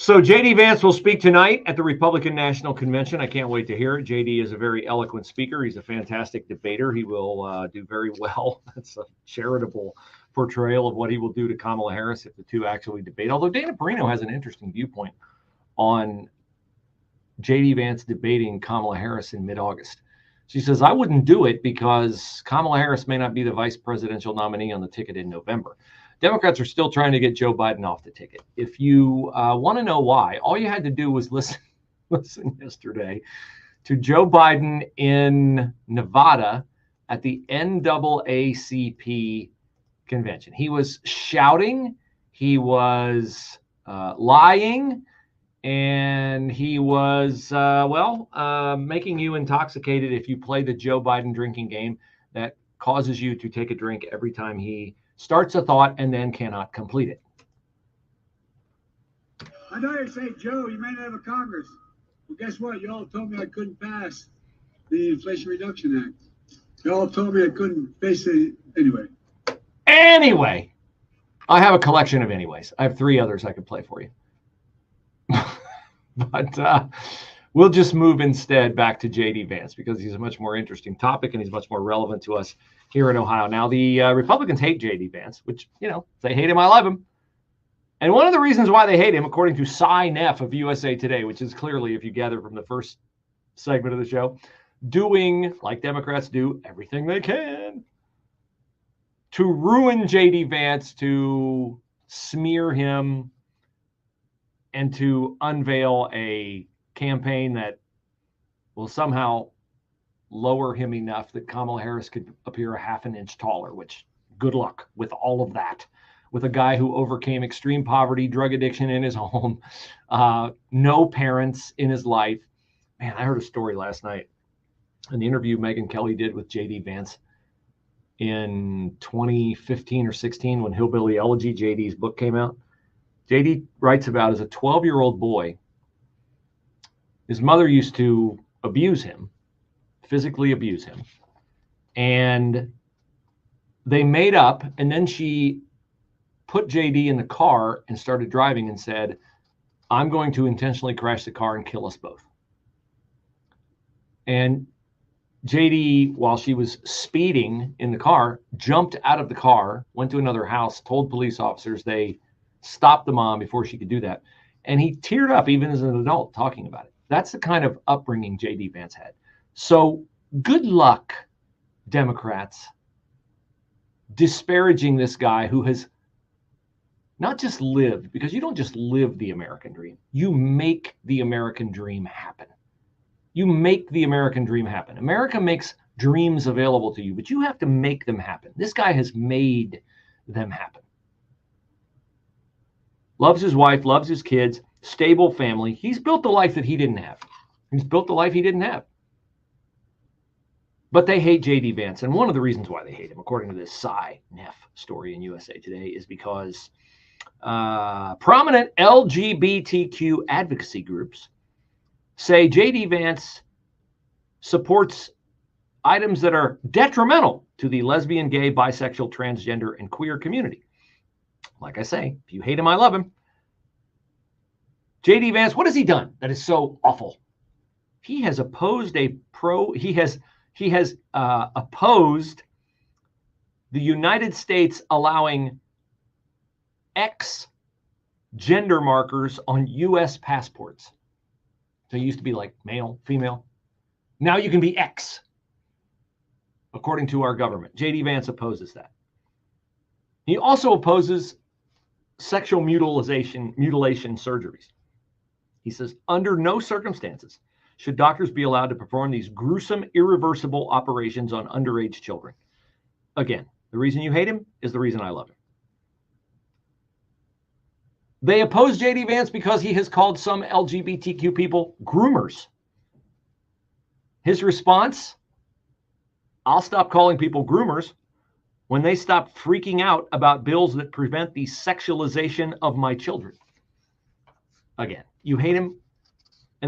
So JD Vance will speak tonight at the Republican National Convention. I can't wait to hear it. JD is a very eloquent speaker. He's a fantastic debater. He will do very well. That's a charitable portrayal of what he will do to Kamala Harris if the two actually debate. Although Dana Perino has an interesting viewpoint on JD Vance debating Kamala Harris in mid-August. She says, I wouldn't do it because Kamala Harris may not be the vice presidential nominee on the ticket in November. Democrats are still trying to get Joe Biden off the ticket. If you want to know why, all you had to do was listen yesterday to Joe Biden in Nevada at the NAACP convention. He was shouting, he was lying, and he was, making you intoxicated if you play the Joe Biden drinking game that causes you to take a drink every time he starts a thought and then cannot complete it. I know you say, Joe, you may not have a Congress. Well, guess what? You all told me I couldn't pass the Inflation Reduction Act. You all told me I couldn't face it anyway. Anyway, I have a collection of anyways. I have 3 others I could play for you. But we'll just move instead back to JD Vance because he's a much more interesting topic and he's much more relevant to us here in Ohio. Now, the Republicans hate JD Vance, which, you know, if they hate him, I love him. And one of the reasons why they hate him, according to Cy Neff of USA Today, which is clearly, if you gather from the first segment of the show, doing, like Democrats do, everything they can to ruin JD Vance, to smear him, and to unveil a campaign that will somehow lower him enough that Kamala Harris could appear a half an inch taller, which good luck with all of that. With a guy who overcame extreme poverty, drug addiction in his home, no parents in his life. Man, I heard a story last night, an interview Megyn Kelly did with JD Vance in 2015 or 16 when Hillbilly Elegy, JD's book, came out. JD writes about as a 12-year-old boy, his mother used to abuse him, physically abuse him. And they made up, and then she put JD in the car and started driving and said, I'm going to intentionally crash the car and kill us both. And JD, while she was speeding in the car, jumped out of the car, went to another house, told police officers. They stopped the mom before she could do that. And he teared up even as an adult talking about it. That's the kind of upbringing JD Vance had. So good luck, Democrats, disparaging this guy who has not just lived, because you don't just live the American dream. You make the American dream happen. You make the American dream happen. America makes dreams available to you, but you have to make them happen. This guy has made them happen. Loves his wife, loves his kids, stable family. He's built the life that he didn't have. He's built the life he didn't have. But they hate JD Vance. And one of the reasons why they hate him, according to this Cy Neff story in USA Today, is because prominent LGBTQ advocacy groups say JD Vance supports items that are detrimental to the lesbian, gay, bisexual, transgender, and queer community. Like I say, if you hate him, I love him. JD Vance, what has he done that is so awful? He has opposed opposed the United States allowing X gender markers on U.S. passports. So it used to be like male, female. Now you can be X, according to our government. JD Vance opposes that. He also opposes sexual mutilation surgeries. He says, under no circumstances should doctors be allowed to perform these gruesome, irreversible operations on underage children. Again, the reason you hate him is the reason I love him. They oppose JD Vance because he has called some LGBTQ people groomers. His response, I'll stop calling people groomers when they stop freaking out about bills that prevent the sexualization of my children. Again, you hate him,